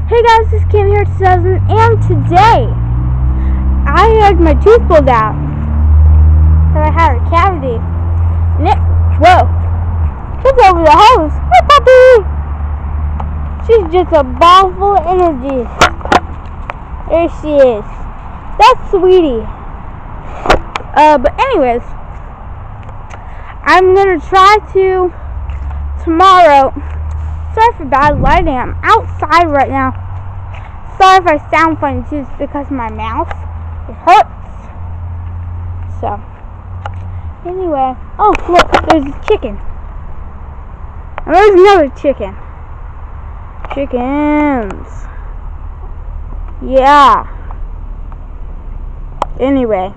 Hey guys, this is Kim here, 2000, and today I had my tooth pulled out because I had a cavity. Whoa! She's over the house. Hey puppy! She's just a ball full of energy. There she is. That's Sweetie. But anyways, I'm gonna try to tomorrow. Sorry for bad lighting. I'm outside right now. Sorry if I sound funny too. It's because my mouth, it hurts. So, anyway. Oh, look, there's a chicken. And there's another chicken. Chickens. Yeah. Anyway.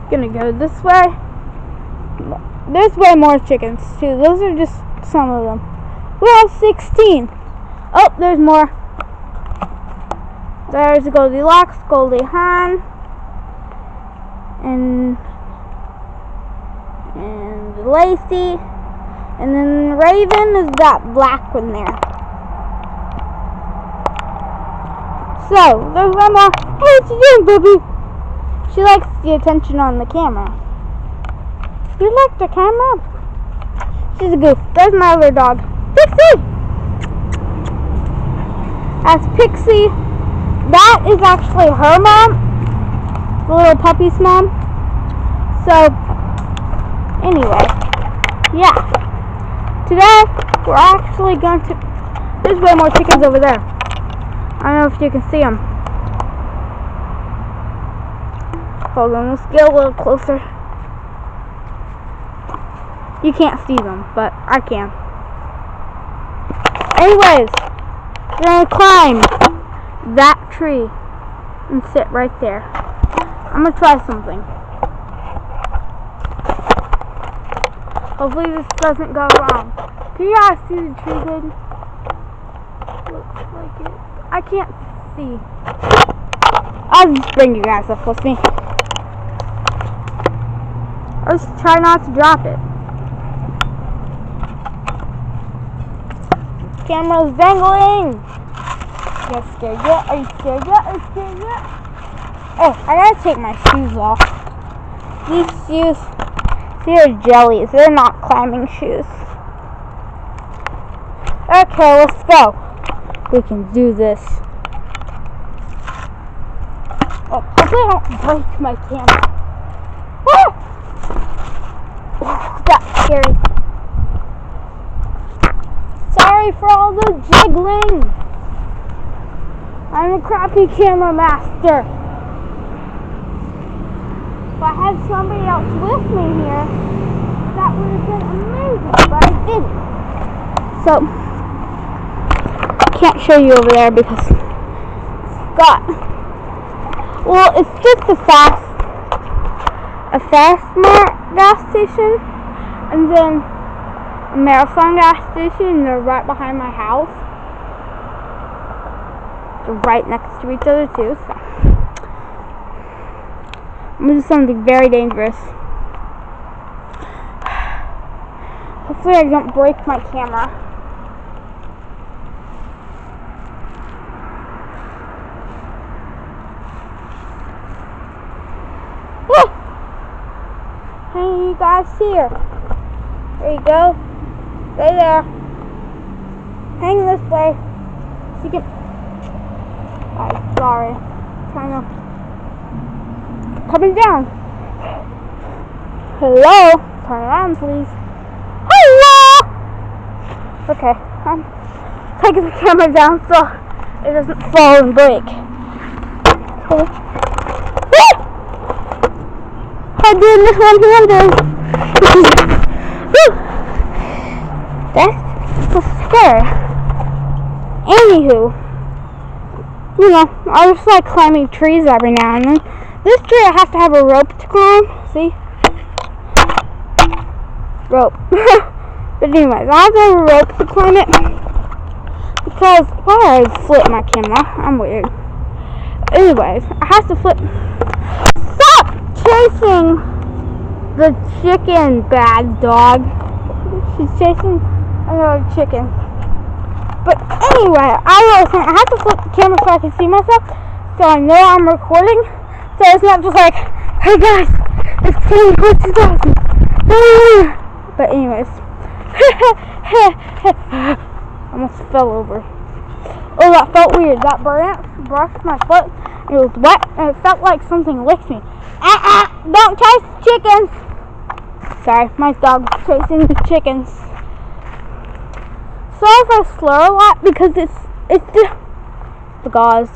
Gonna go this way. There's way more chickens too. Those are just some of them. We have 16. Oh, there's more. There's Goldilocks, Goldie Hawn, and Lacey, and then Raven is that black one there. So there's one more. Hey, what you doing, baby? She likes the attention on the camera. You like the camera? She's a goof. There's my other dog, Pixie. That's Pixie. That is actually her mom, the little puppy's mom. So, anyway, yeah. Today, we're actually going to... There's way more chickens over there. I don't know if you can see them. Hold on, let's get a little closer. You can't see them, but I can. Anyways, we're gonna climb that tree and sit right there. I'm gonna try something. Hopefully this doesn't go wrong. Can you guys see the tree good? Looks like it. I can't see. I'll just bring you guys up with me. Let's try not to drop it. Camera's dangling. You scared yet? Are you scared yet? Are you scared yet? Oh, I gotta take my shoes off. These shoes, these are jellies. They're not climbing shoes. Okay, let's go. We can do this. Oh, hopefully I don't break my camera. Ah! Oh, that's scary. Sorry for all the jiggling. I'm a crappy camera master. If I had somebody else with me here, that would have been amazing, but I didn't. So, I can't show you over there because it's just a fast gas station, and then a Marathon gas station. They're right behind my house. They're right next to each other too. So I'm gonna do something very dangerous. Hopefully I don't break my camera. Hey, you guys here. There you go. Stay there. Hang this way. So you can... sorry. Trying to... Coming down. Hello? Turn around, please. Hello! Okay. I'm taking the camera down so it doesn't fall and break. Okay. I'm doing this one-handed. That's so scary. Anywho, you know, I just like climbing trees every now and then. This tree I have to have a rope to climb. See? Rope. But anyways, I have to have a rope to climb it. Because, why did I flip my camera? I'm weird. Anyways, I have to flip. Stop chasing the chicken, bad dog. She's chasing another chicken. But anyway, I have to flip the camera so I can see myself, so I know I'm recording. So it's not just like, hey guys, it's Taylor 2000. But anyways, I almost fell over. Oh, that felt weird. That branch brushed my foot. It was wet, and it felt like something licked me. Don't chase chickens. Sorry, my dog's chasing the chickens. Sorry if I slur a lot because it's the gauze.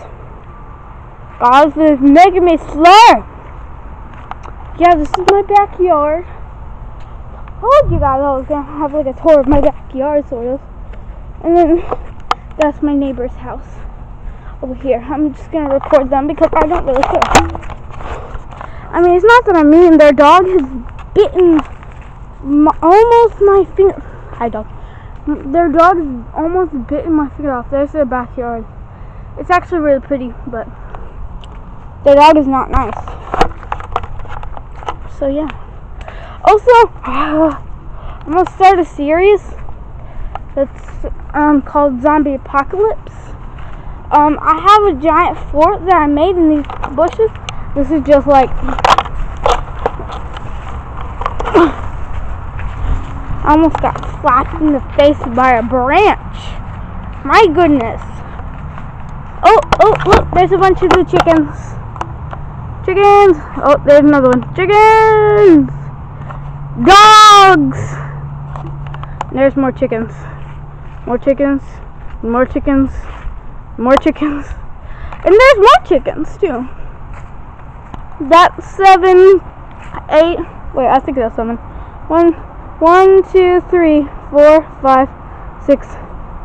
Gauze is making me slur. Yeah, this is my backyard. I told you guys I was gonna have like a tour of my backyard, sort of. And then that's my neighbor's house over here. I'm just gonna record them because I don't really care. I mean, it's not that I mean. Their dog has bitten almost my finger. Hi, dog. Their dog has almost bitten my finger off. There's their backyard. It's actually really pretty, but their dog is not nice. So yeah. Also, I'm gonna start a series that's called Zombie Apocalypse. I have a giant fort that I made in these bushes. This is just like I almost got slapped in the face by a branch. My goodness. Oh, look, there's a bunch of the chickens. Chickens. Oh, there's another one. Chickens. Dogs. There's more chickens. More chickens. More chickens. More chickens. And there's more chickens, too. That's 7, 8. Wait, I think that's 7. 1, 2, 3, 4, 5, 6,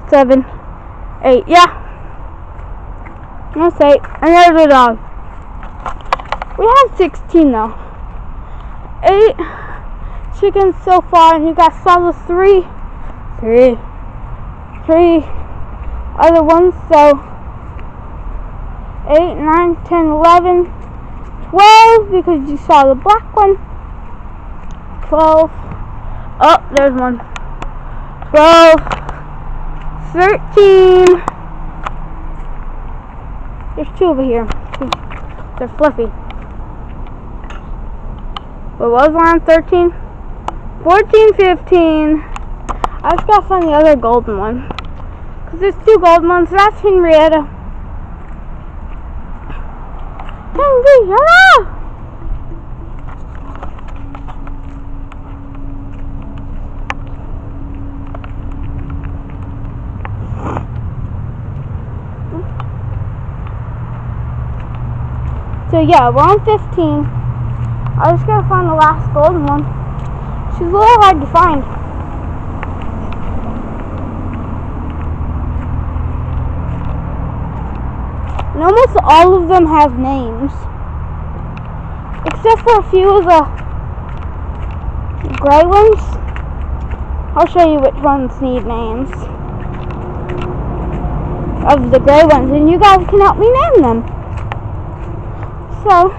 7, 8. Yeah. That's 8. And there's a dog. We have 16 though. 8 chickens so far, and you guys saw the 3 other ones. So 8, 9, 10, 11, 12 because you saw the black one. 12. Oh, there's one. 12, 13. There's 2 over here. They're fluffy. What was on 13? 14, 15. I just gotta find the other golden one. Because there's 2 golden ones. That's Henrietta. Henrietta! So yeah, we're on 15. I just gotta find the last golden one. She's a little hard to find. And almost all of them have names. Except for a few of the gray ones. I'll show you which ones need names. Of the gray ones, and you guys can help me name them. So,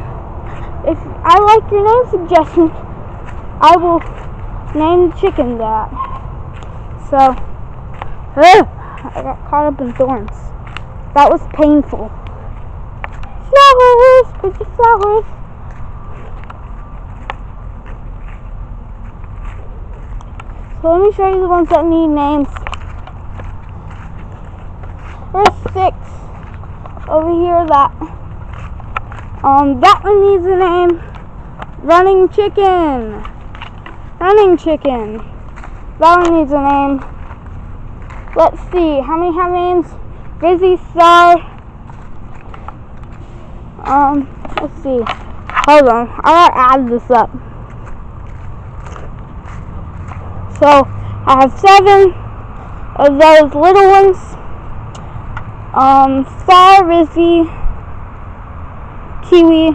if I like your name suggestion, I will name the chicken that. So, I got caught up in thorns. That was painful. Flowers, pretty flowers. So let me show you the ones that need names. There's 6 over here that one needs a name. Running Chicken. Running Chicken. That one needs a name. Let's see. How many have names? Busy Star. Let's see. Hold on. I gotta add this up. So, I have 7 of those little ones. Star, Rizzy, Kiwi.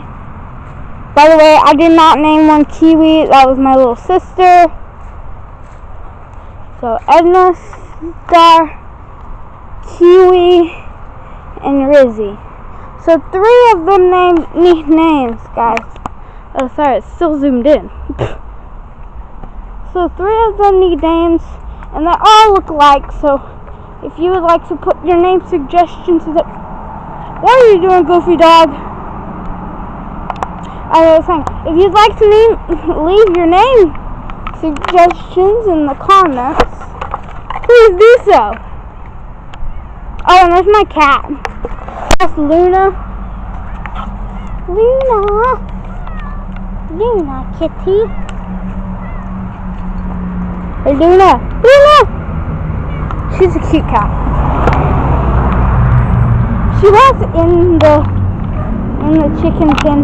By the way, I did not name one Kiwi. That was my little sister. So Edna, Star, Kiwi, and Rizzy. So 3 of them need names, guys. Oh, sorry, it's still zoomed in. So 3 of them need names, and they all look alike. So if you would like to put your name suggestions in the... What are you doing, Goofy Dog? I was saying, if you'd like to leave your name suggestions in the comments, please do so. Oh, and there's my cat. That's Luna. Luna kitty. Hey, Luna. She's a cute cat. She was in the chicken pen.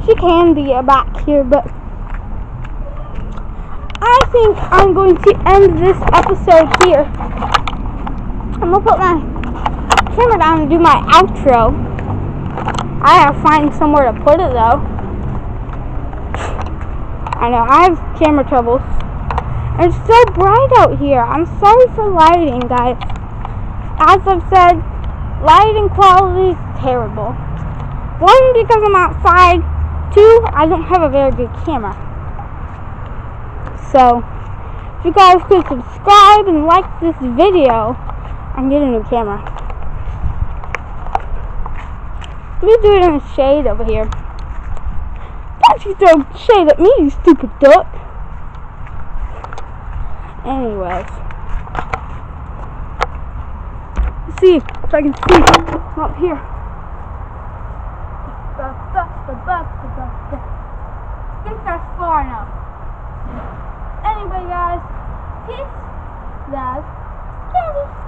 She can be back here, but I think I'm going to end this episode here. I'm gonna put my camera down and do my outro. I gotta find somewhere to put it though. I know, I have camera troubles. It's so bright out here. I'm sorry for lighting, guys. As I've said, lighting quality is terrible. One, because I'm outside. Two, I don't have a very good camera. So, if you guys could subscribe and like this video, I'm getting a new camera. Let me do it in the shade over here. Don't you throw shade at me, you stupid duck. Anyways. Let's see if I can see from up here. I think that's far enough. Anyway, guys, peace, love, candy.